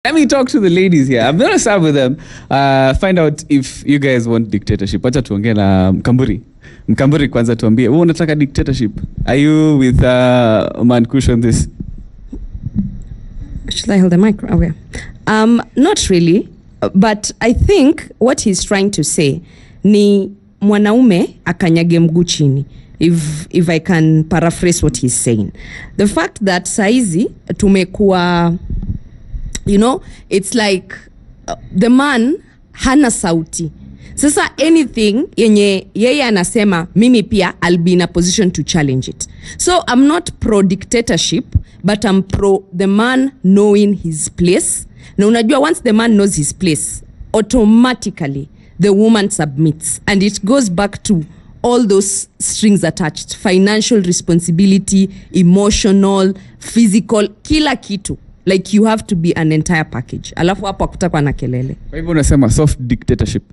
Let me talk to the ladies here. I'm going to start with them. Find out if you guys want dictatorship. Wacha tuongee na Mkamburi. Mkamburi kwanza tuambie. Wewe unataka dictatorship? Are you with Mankush on this? Should I hold the mic? Okay. Not really. But I think what he's trying to say ni mwanaume akanyage mguu chini. If I can paraphrase what he's saying. The fact that saizi tumekuwa, you know, it's like the man hana sauti. Sasa anything yenye yeye anasema mimi pia I'll be in a position to challenge it. So I'm not pro dictatorship, but I'm pro the man knowing his place. Na unajua once the man knows his place, automatically the woman submits, and it goes back to all those strings attached: financial responsibility, emotional, physical, kila kitu. Like you have to be an entire package. Alafu hapo hakutakuwa na kelele. Kwa hivyo unasema soft dictatorship?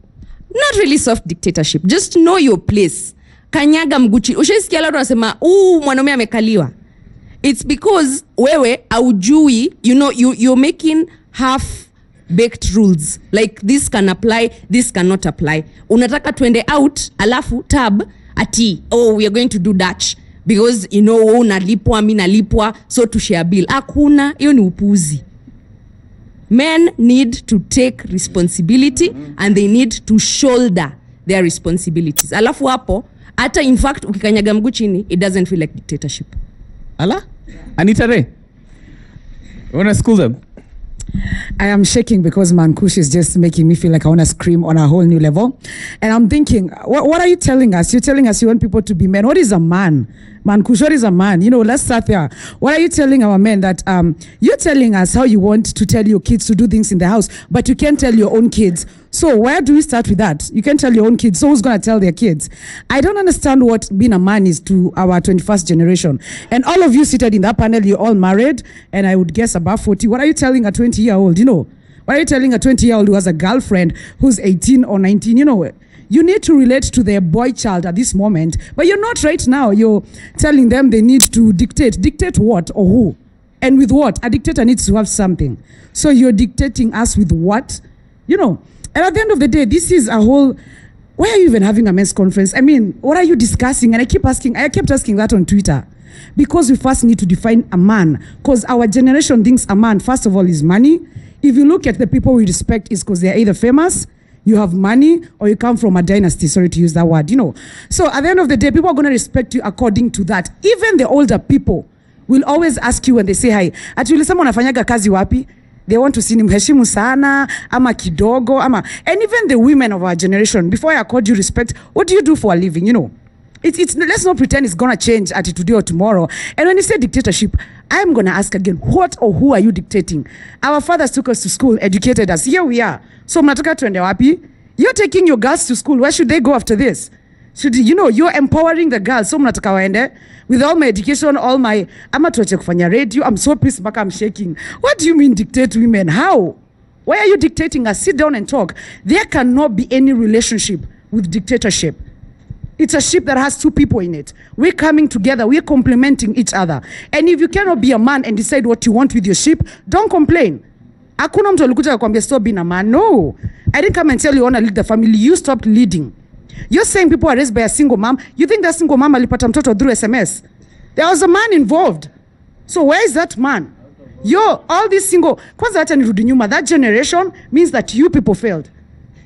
Not really soft dictatorship. Just know your place. Kanyaga mguchi. Ushaisikia leo wanasema mwanaume amekaliwa. It's because wewe aujui, you know, you're making half baked rules. Like this can apply, this cannot apply. Unataka tuende out, alafu tab ati we are going to do Dutch because you know unalipwa mimi nalipwa so to share bill. Hakuna, hiyo ni upuzi. Men need to take responsibility and they need to shoulder their responsibilities. Alafu hapo hata in fact ukikanyaga mguu chini, it doesn't feel like dictatorship. Ala? Anita Ray, you want to school them? I am shaking because Mankush is just making me feel like I want to scream on a whole new level. And I'm thinking, what are you telling us? You're telling us you want people to be men. What is a man? Mankush, what is a man? You know, let's start there. What are you telling our men that you're telling us how you want to tell your kids to do things in the house, but you can't tell your own kids? So where do we start with that? You can't tell your own kids. So who's going to tell their kids? I don't understand what being a man is to our 21st generation. And all of you seated in that panel, you're all married, and I would guess above 40. What are you telling a 20-year-old? You know, what are you telling a 20-year-old who has a girlfriend who's 18 or 19? You know, you need to relate to their boy child at this moment, but you're not right now. You're telling them they need to dictate. Dictate what or who? And with what? A dictator needs to have something. So you're dictating us with what? You know, and at the end of the day, this is a whole... Why are you even having a men's conference? I mean, what are you discussing? And I kept asking that on Twitter. Because we first need to define a man. Because our generation thinks a man, first of all, is money. If you look at the people we respect, it's because they're either famous, you have money, or you come from a dynasty. Sorry to use that word, you know. So at the end of the day, people are going to respect you according to that. Even the older people will always ask you when they say hi, ati someone afanyaga kazi wapi? They want to see him mheshimu sana, ama kidogo, ama. And even the women of our generation, before I accord you respect, what do you do for a living, you know? Let's not pretend it's going to change at today or tomorrow. And when you say dictatorship, I'm going to ask again, what or who are you dictating? Our fathers took us to school, educated us. Here we are. So mnataka tuende wapi? You're taking your girls to school. Where should they go after this? You know, you're empowering the girls. So mnataka waende with all my education, all my... Ama tuache kufanya radio. I'm so pissed, baka I'm shaking. What do you mean dictate women? How? Why are you dictating us? Sit down and talk. There cannot be any relationship with dictatorship. It's a ship that has two people in it. We're coming together. We're complementing each other. And if you cannot be a man and decide what you want with your ship, don't complain. Hakuna mtu alikuja kukwambia stop being a man. No. I didn't come and tell you want to lead the family. You stopped leading. You're saying people are raised by a single mom. You think that single mom alipata mtoto through SMS? There was a man involved. So where is that man? All these single... Kwanza hata nirudi nyuma. That generation means that you people failed.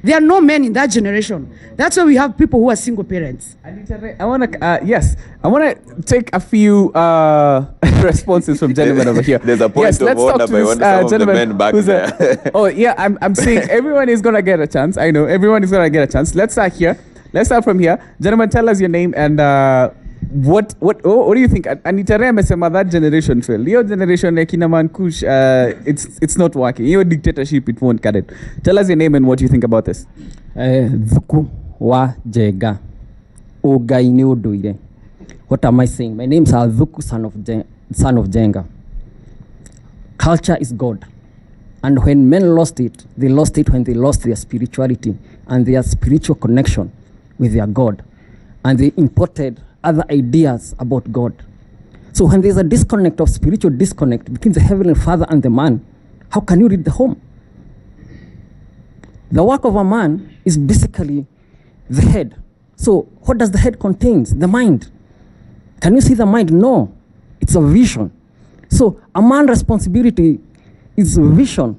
There are no men in that generation. That's why we have people who are single parents. I want to take a few responses from gentlemen over here. There's a point of order by one of the men back there. Oh yeah, I'm saying everyone is gonna get a chance. I know everyone is gonna get a chance. Let's start here. Let's start from here. Gentlemen, tell us your name and what do you think? Anita Ray amesema that generation failed. Your generation like kina Mankush, it's not working. Your dictatorship, it won't cut it. Tell us your name and what you think about this. Dhuku wa Jega. Ugaini uduire. What am I saying? My name is Dhuku, son of Jenga. Culture is God. And when men lost it, they lost it when they lost their spirituality and their spiritual connection with their God. And they imported other ideas about God. So when there's a disconnect of spiritual disconnect between the Heavenly Father and the man, how can you lead the home? The work of a man is basically the head. So what does the head contain? The mind. Can you see the mind? No, it's a vision. So a man's responsibility is vision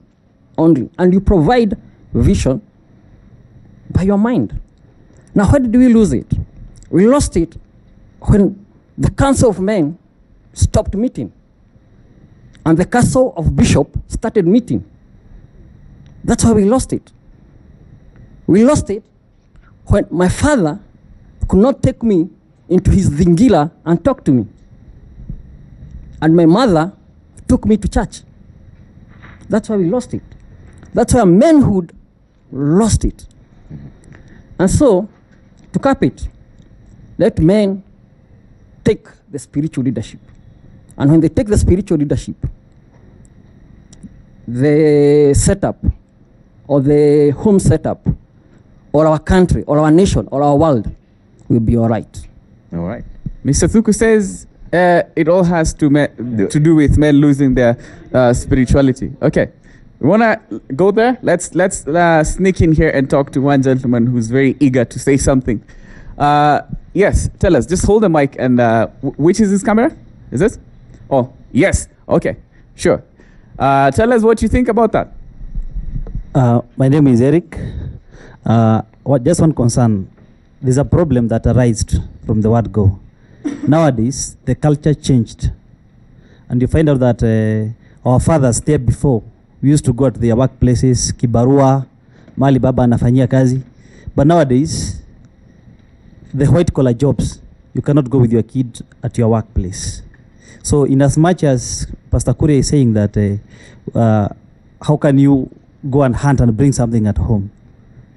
only, and you provide vision by your mind. Now, where did we lose it? We lost it when the Council of Men stopped meeting and the Council of Bishops started meeting. That's why we lost it. We lost it when my father could not take me into his dhingila and talk to me. And my mother took me to church. That's why we lost it. That's why manhood lost it. And so, to cap it, let men take the spiritual leadership. And when they take the spiritual leadership, the setup, or the home setup, or our country, or our nation, or our world will be all right. All right. Mr. Thuku says it all has to do with men losing their spirituality. Okay. We want to go there? Let's sneak in here and talk to one gentleman who's very eager to say something. Yes, tell us. Just hold the mic and which is this camera? Is this? Oh, yes. Okay, sure. Tell us what you think about that. My name is Eric. Just one concern. There's a problem that arises from the word go. Nowadays, the culture changed. And you find out that our fathers there before, we used to go to their workplaces, kibarua, mali baba anafanyia kazi. But nowadays, the white collar jobs, you cannot go with your kid at your workplace. So in as much as Pastor Kure is saying that, how can you go and hunt and bring something at home?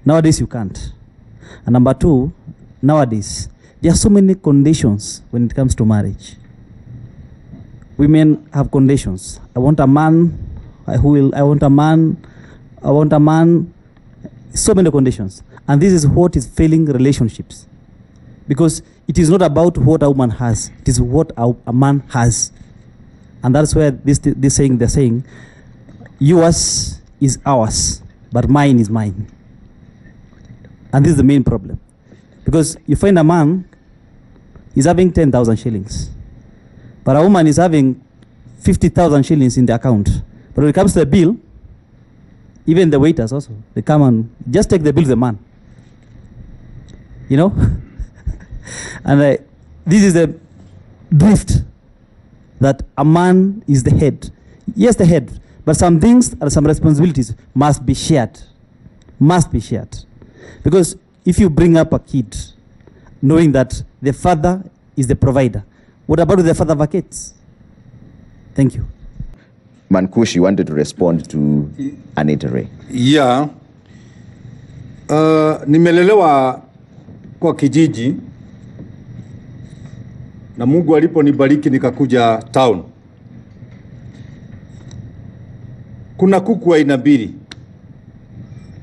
Nowadays you can't. And number two, nowadays, there are so many conditions when it comes to marriage. Women have conditions. I want a man, so many conditions. And this is what is failing relationships. Because it is not about what a woman has, it is what a man has. And that's where they're saying, yours is ours, but mine is mine. And this is the main problem. Because you find a man is having 10,000 shillings, but a woman is having 50,000 shillings in the account. But when it comes to the bill, even the waiters also, they come and just take the bill to the man. You know? And this is the drift, that a man is the head. Yes, the head, but some things and some responsibilities must be shared. Must be shared. Because if you bring up a kid knowing that the father is the provider, what about if the father vacates? Thank you. Mankushi wanted to respond to Anita Ray. Yeah. Nimelelewa kwa kijiji na Mungu aliponibariki nikakuja town. Kuna kuku aina mbili.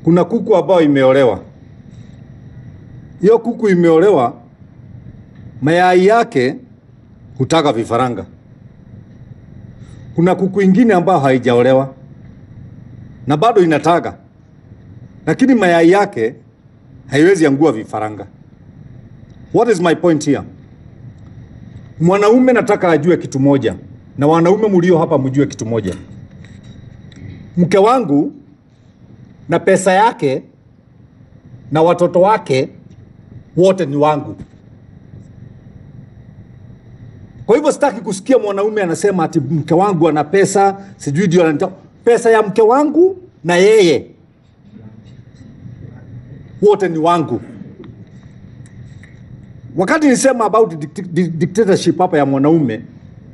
Kuna kuku ambao imeolewa. Hiyo kuku imeolewa, mayai yake hutaga vifaranga. Kuna kuku ingine ambao haijaolewa na bado inataga, lakini mayai yake haiwezi angua vifaranga. What is my point here? Mwanaume nataka ajue kitu moja, na wanaume mlio hapa mjue kitu moja. Mke wangu na pesa yake na watoto wake wote ni wangu. Kwa hivyo sitaki kusikia mwanaume anasema ati mke wangu ana pesa, sijui ndio anataka pesa ya mke wangu na yeye. Wote ni wangu. Wakati nisema about dictatorship hapa ya mwanaume,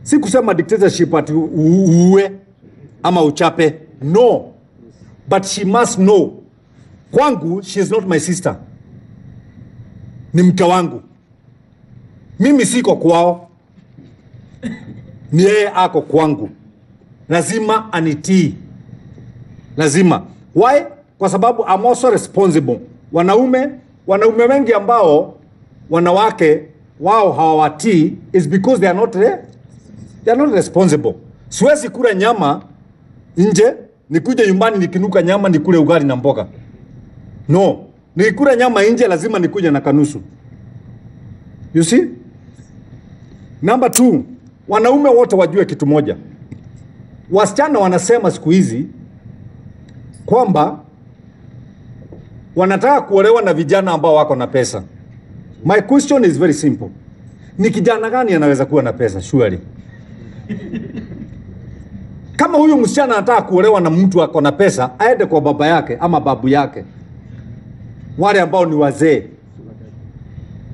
si kusema dictatorship ati uue ama uchape. No. But she must know. Kwangu, she is not my sister. Ni mke wangu. Mimi siko kwao. Ni yeye ako kwangu. Lazima anitii. Lazima. Why? Kwa sababu I'm also responsible. Wanaume wengi ambao wanawake wao hawawatii is because they are not responsible. Siwezi kula nyama nje nikuje nyumbani nikinuka nyama nikule ugali na mboga. No, nikikula nyama nje lazima nikuje na kanusu. You see? Number 2, wanaume wote wajue kitu moja. Wasichana wanasema siku hizi kwamba wanataka kuolewa na vijana ambao wako na pesa. My question is very simple. Ni kijana gani anaweza kuwa na pesa surely? Kama huyu msichana anataka kuolewa na mtu ako na pesa, aende kwa baba yake ama babu yake, wale ambao ni wazee.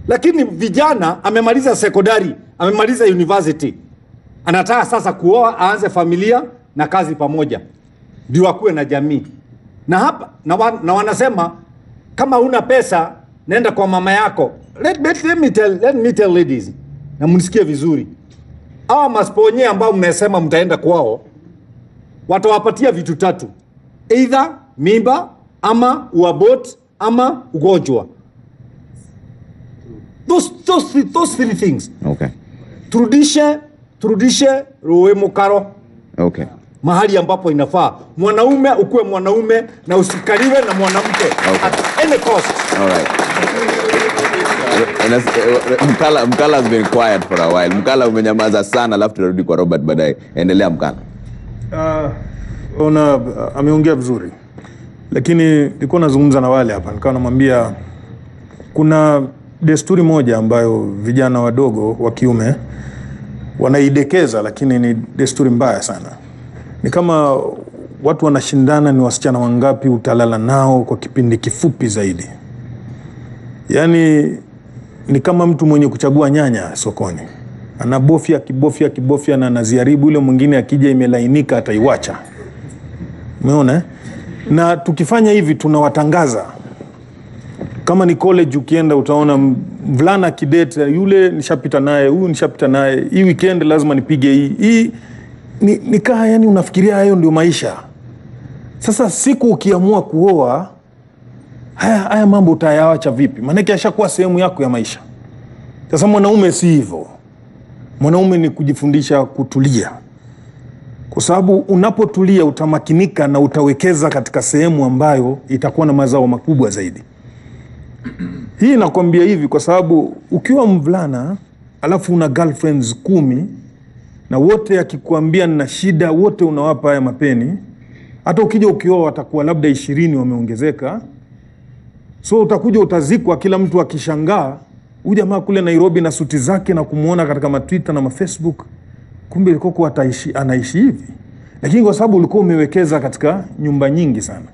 Lakini vijana amemaliza sekondari, amemaliza university, anataka sasa kuoa, aanze familia na kazi pamoja, ndio akuwe na jamii. Na hapa na wanasema kama huna pesa nenda kwa mama yako. Let me tell ladies, na mnisikie vizuri. Hawa masponye ambao mnasema mtaenda kwao, watawapatia vitu 3. Either mimba ama uabort ama ugonjwa. Those three things. Okay. Turudishe roe mukaro. Okay. Mahali ambapo inafaa. Mwanaume ukuwe mwanaume na usikaliwe na mwanamke. Okay. At any cost. All right. Mkala has been quiet for a while. Mkala umenyamaza sana, alafu turudi kwa Robert baadaye. Endelea Mkala. Ameongea vizuri. Lakini nilikuwa nazungumza na wale hapa, nikawa namwambia kuna desturi moja ambayo vijana wadogo wa kiume wanaidekeza, lakini ni desturi mbaya sana. Ni kama watu wanashindana ni wasichana wangapi utalala nao kwa kipindi kifupi zaidi. Yaani ni kama mtu mwenye kuchagua nyanya sokoni. Anabofya na anaziharibu, yule mwingine akija imelainika ataiwacha. Umeona? Na tukifanya hivi tunawatangaza. Kama ni college ukienda utaona mvulana kidate, yule nishapita naye, huyu nishapita naye, hii weekend lazima nipige hii. Hii nikaa, yani unafikiria hayo ndio maisha. Sasa siku ukiamua kuoa, haya mambo utayawacha vipi? Maana yashakuwa sehemu yako ya maisha. Sasa mwanaume si hivyo. Mwanaume ni kujifundisha kutulia. Kwa sababu unapotulia utamakinika na utawekeza katika sehemu ambayo itakuwa na mazao makubwa zaidi. Hii nakwambia hivi kwa sababu ukiwa mvulana alafu una girlfriends 10 na wote akikuambia nina shida wote unawapa haya mapeni, hata ukija ukioa watakuwa labda 20 wameongezeka. So utakuja utazikwa kila mtu akishangaa, huyu jamaa kule Nairobi na suti zake na kumuona katika ma-Twitter na ma-Facebook, kumbe koko anaishi hivi. Lakini kwa sababu ulikuwa umewekeza katika nyumba nyingi sana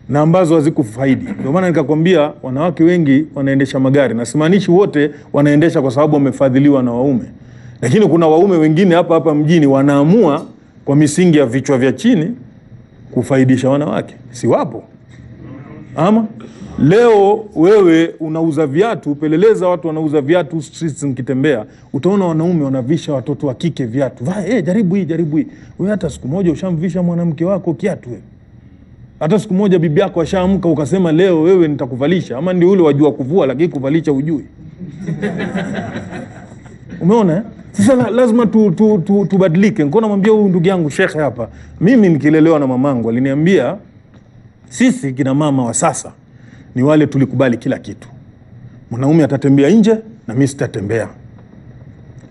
na ambazo hazikufaidi. Ndio maana nikakwambia wanawake wengi wanaendesha magari, na simaanishi wote wanaendesha kwa sababu wamefadhiliwa na waume. Lakini kuna waume wengine hapa mjini wanaamua kwa misingi ya vichwa vya chini kufaidisha wanawake. Si wapo? Ama leo wewe unauza viatu, peleleza watu wanauza viatu streets mkitembea, utaona wanaume wanavisha watoto wa kike viatu. Jaribu hii. Wewe hata siku moja ushamvisha mwanamke wako kiatu wewe? Hata siku moja bibi yako ashaamka ukasema leo wewe nitakuvalisha? Ama ndio ule wajua kuvua lakini kuvalisha hujui? Umeona? Sasa lazima tubadilike. Niko namwambia huyu ndugu yangu shekhe hapa, mimi nikilelewa na mamangu aliniambia sisi kina mama wa sasa ni wale tulikubali kila kitu. Mwanaume atatembea nje na mimi sitatembea.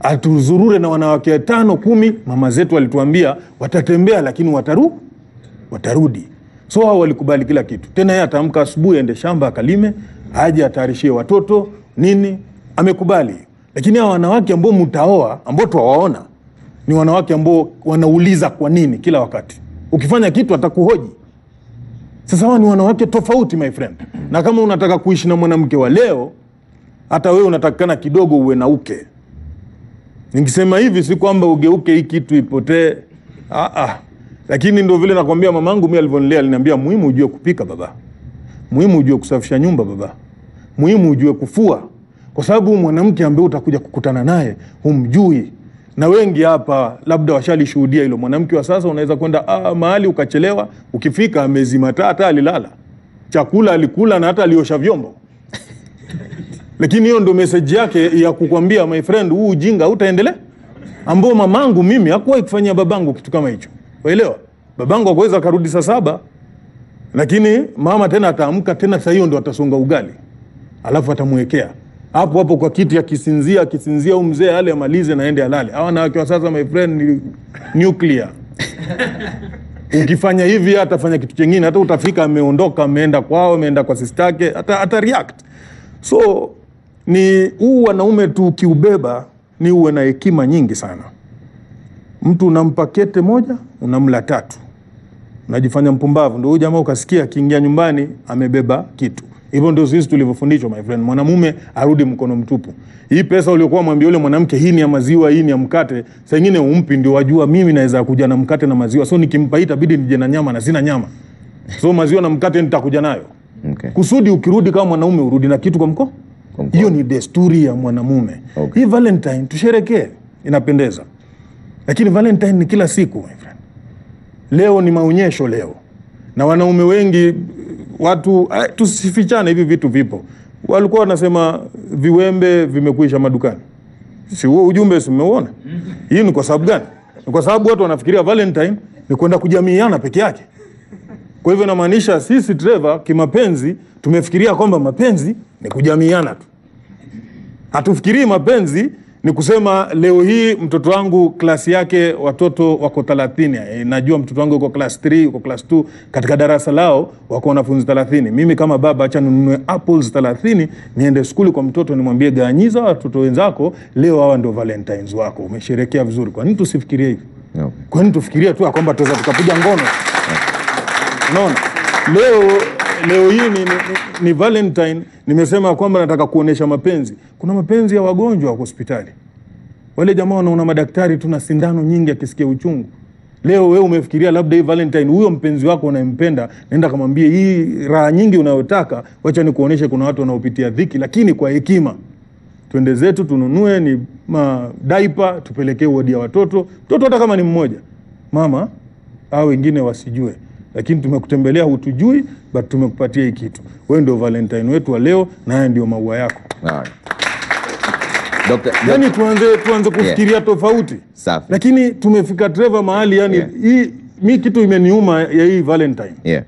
Atuzurure na wanawake 5 10, mama zetu walituambia watatembea lakini watarudi. So hao walikubali kila kitu. Tena yeye ataamka asubuhi aende shamba akalime, aje atayarishie watoto nini, amekubali. Lakini hao wanawake ambao mtaoa, ambao tuwaona, ni wanawake ambao wanauliza kwa nini kila wakati. Ukifanya kitu atakuhoji. Sasa hao ni wanawake tofauti my friend. Na kama unataka kuishi na mwanamke wa leo, hata wewe unatakana kidogo uwe na uke. Ningisema hivi si kwamba ugeuke hii kitu ipotee. Lakini ndio vile nakwambia mamangu mimi alivyonilea, aliniambia muhimu ujue kupika baba. Muhimu ujue kusafisha nyumba baba. Muhimu ujue kufua. Kwa sababu mwanamke ambaye utakuja kukutana naye humjui. Na wengi hapa labda washalishuhudia hilo. Mwanamke wa sasa unaweza kwenda mahali ukachelewa, ukifika amezima taa, hata alilala. Chakula alikula na hata aliosha vyombo. Lakini hiyo ndio message yake ya kukwambia my friend, huu ujinga utaendelea. Ambao mamangu mimi hakuwahi kufanyia babangu kitu kama hicho. Waelewa? Babangu hakuweza karudi saa 7, lakini mama tena ataamka tena saa hiyo ndo atasonga ugali. Alafu atamwekea hapo hapo kwa kiti akisinzia mzee ale amalize na aende alale. Hawa na wake wa sasa, my friend, ni nuclear. Ukifanya hivi atafanya kitu kingine, hata utafika ameondoka, ameenda kwao, ameenda kwa sistake, ata react. So ni wanaume tu kiubeba ni uwe na hekima nyingi sana. Mtu unampa kete moja, unamla 3. Unajifanya mpumbavu. Ndio huyu jamaa ukasikia akiingia nyumbani amebeba kitu. Hivyo ndio sisi tulivyofundishwa, my friend. Mwanamume arudi mkono mtupu. Hii pesa uliokuwa mwambie yule mwanamke, hii ni ya maziwa, hii ni ya mkate, saa nyingine umpi ndio wajua mimi naweza kuja na mkate na maziwa. So nikimpa itabidi nije na nyama na sina nyama. So maziwa na mkate nitakuja nayo. Okay. Kusudi ukirudi kama mwanaume urudi na kitu kwa mkono. Hiyo ni desturi ya mwanamume. Okay. Hii Valentine tusherekee, inapendeza. Lakini Valentine ni kila siku, my friend. Leo ni maonyesho leo. Na wanaume wengi watu tusifichane, hivi vitu vipo. Walikuwa wanasema viwembe vimekuisha madukani. Si huo ujumbe simeuona? Hii ni kwa sababu gani? Ni kwa sababu watu wanafikiria Valentine ni kwenda kujamiiana peke yake. Kwa hivyo inamaanisha sisi Trevor kimapenzi tumefikiria kwamba mapenzi ni kujamiiana tu. Hatufikirii mapenzi ni kusema leo hii mtoto wangu klasi yake watoto wako 30. Najua mtoto wangu yuko class 3, yuko class 2, katika darasa lao wako wanafunzi 30. Mimi kama baba acha ninunue apples 30 niende shule kwa mtoto nimwambie ganyiza watoto wenzako leo hawa ndio Valentines wako. Umesherehekea vizuri. Kwa nini tusifikirie hivi? No. Kwa nini tufikirie tu kwamba tuweza tukapiga ngono? Unaona? Leo hii ni Valentine, nimesema kwamba nataka kuonesha mapenzi. Kuna mapenzi ya wagonjwa wa hospitali. Wale jamaa wanaona madaktari tuna sindano nyingi akisikia uchungu. Leo wewe umefikiria labda hii Valentine huyo mpenzi wako unayempenda nenda kamwambie hii raha nyingi unayotaka, wacha nikuoneshe kuna watu wanaopitia dhiki, lakini kwa hekima. Twende zetu tununue ni diaper tupelekee wodi ya watoto. Mtoto hata kama ni mmoja. Mama au wengine wasijue. Lakini tumekutembelea hutujui, but tumekupatia hii kitu. Wewe ndio Valentine wetu wa leo na haya ndio maua yako. Yani tuanze kufikiria tofauti. Safi. Lakini tumefika Trevor mahali yani hii mi kitu imeniuma ya hii Valentine.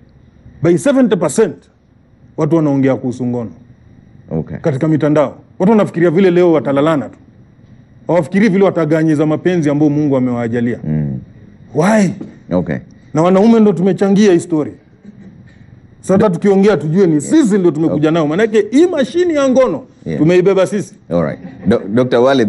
By 70% watu wanaongea kuhusu ngono. Okay. Katika mitandao. Watu wanafikiria vile leo watalalana tu. Hawafikiri vile wataganyiza mapenzi ambayo Mungu amewajalia. Why? Okay. Na wanaume ndo tumechangia historia. Sasa tukiongea tujue ni sisi ndio tumekuja nao. Maana yake hii mashini ya ngono tumeibeba sisi. All right. Dr. Wale,